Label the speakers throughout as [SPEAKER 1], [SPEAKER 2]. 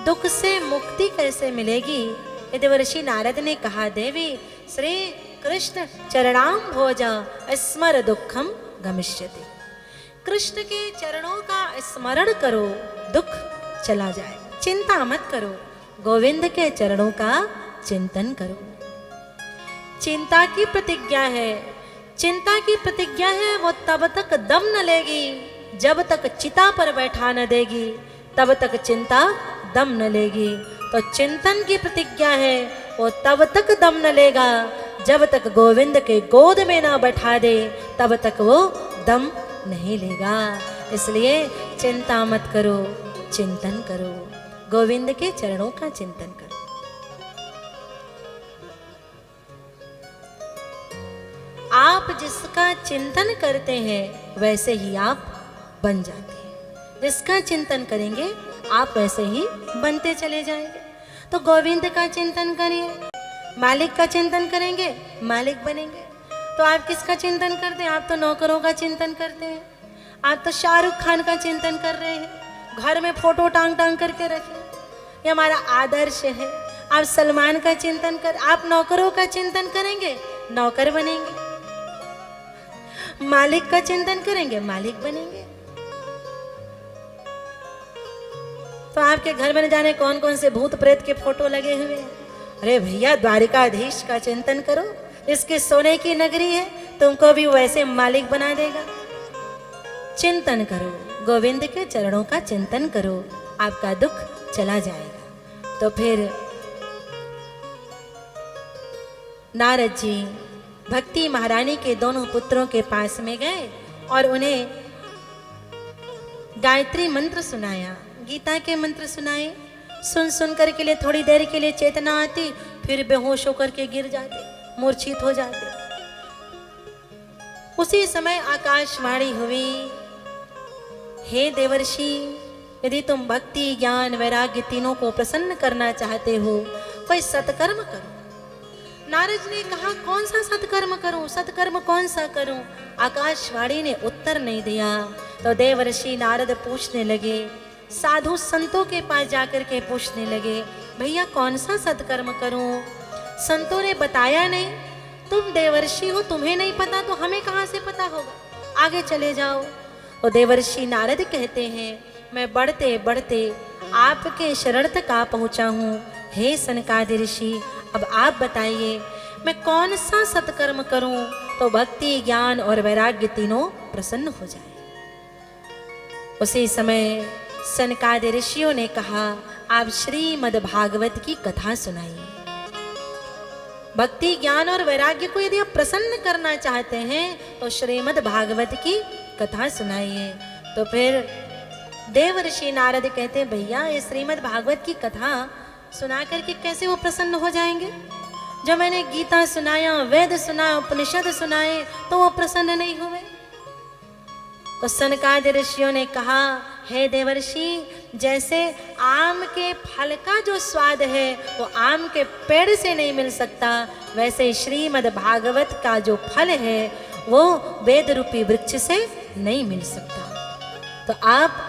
[SPEAKER 1] दुख से मुक्ति कैसे मिलेगी? देवर्षि नारद ने कहा, देवी श्री कृष्ण चरणाम भोजा स्मर दुखम गमिष्यति। कृष्ण के चरणों का स्मरण करो, दुख चला जाए। चिंता मत करो, गोविंद के चरणों का चिंतन करो। चिंता की प्रतिज्ञा है, चिंता की प्रतिज्ञा है, वो तब तक दम न लेगी जब तक चिता पर बैठा न देगी, तब तक चिंता दम न लेगी। तो चिंतन की प्रतिज्ञा है, वो तब तक दम न लेगा जब तक गोविंद के गोद में ना बैठा दे, तब तक वो दम नहीं लेगा। इसलिए चिंता मत करो, चिंतन करो, गोविंद के चरणों का चिंतन करो। आप जिसका चिंतन करते हैं वैसे ही आप बन जाते हैं। जिसका चिंतन करेंगे आप वैसे ही बनते चले जाएंगे। तो गोविंद का चिंतन करिए, मालिक का चिंतन करेंगे, मालिक बनेंगे। तो आप किसका चिंतन करते हैं? आप तो नौकरों का चिंतन करते हैं। आप तो शाहरुख खान का चिंतन कर रहे हैं, घर में फोटो टांग टांग करके रखे, ये हमारा आदर्श है। आप सलमान का चिंतन कर, आप नौकरों का चिंतन करेंगे, नौकर बनेंगे। मालिक का चिंतन करेंगे, मालिक बनेंगे। तो आपके घर में न जाने कौन कौन से भूत प्रेत के फोटो लगे हुए हैं। अरे भैया, द्वारिकाधीश का चिंतन करो, इसकी सोने की नगरी है, तुमको भी वैसे मालिक बना देगा। चिंतन करो, गोविंद के चरणों का चिंतन करो, आपका दुख चला जाएगा। तो फिर नारद जी भक्ति महारानी के दोनों पुत्रों के पास में गए और उन्हें गायत्री मंत्र सुनाया, गीता के मंत्र सुनाए। सुन सुन कर के लिए थोड़ी देर के लिए चेतना आती, फिर बेहोश होकर के गिर जाते, मूर्छित हो जाते। उसी समय आकाशवाणी हुई, हे देवर्षि, यदि तुम भक्ति ज्ञान वैराग्य तीनों को प्रसन्न करना चाहते हो, कोई सत्कर्म करो। नारद ने कहा, कौन सा सत्कर्म करूं, सत्कर्म कौन सा करूं? आकाशवाणी ने उत्तर नहीं दिया। तो देवर्षि नारद पूछने लगे, साधु संतों के पास जाकर के पूछने लगे, भैया कौन सा सत्कर्म करूं? संतों ने बताया नहीं। तुम देवर्षि हो, तुम्हें नहीं पता तो हमें कहां से पता होगा? आगे चले जाओ। तो देवर्षि नारद कहते हैं, मैं बढ़ते बढ़ते आपके शरण तक आ पहुंचा हूं। हे सनकादि ऋषि, अब आप बताइए मैं कौन सा सत्कर्म करूं तो भक्ति ज्ञान और वैराग्य तीनों प्रसन्न हो जाए। उसी समय सनकादि ऋषियों ने कहा, आप श्रीमद् भागवत की कथा सुनाइए। भक्ति ज्ञान और वैराग्य को यदि आप प्रसन्न करना चाहते हैं तो श्रीमद् भागवत की कथा सुनाइए। तो फिर देवर्षि नारद कहते हैं, भैया ये श्रीमद् भागवत की कथा सुना करके कैसे वो प्रसन्न हो जाएंगे? जब मैंने गीता सुनाया, वेद सुनाया, उपनिषद सुनाए तो वो प्रसन्न नहीं हुए। तो सनकादि ऋषियों ने कहा, हे देवर्षि, जैसे आम के फल का जो स्वाद है वो आम के पेड़ से नहीं मिल सकता, वैसे श्रीमद् भागवत का जो फल है वो वेद रूपी वृक्ष से नहीं मिल सकता। तो आप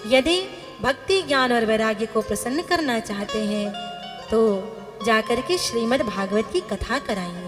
[SPEAKER 1] यदि भक्ति ज्ञान और वैराग्य को प्रसन्न करना चाहते हैं तो जाकर के श्रीमद् भागवत की कथा कराइए।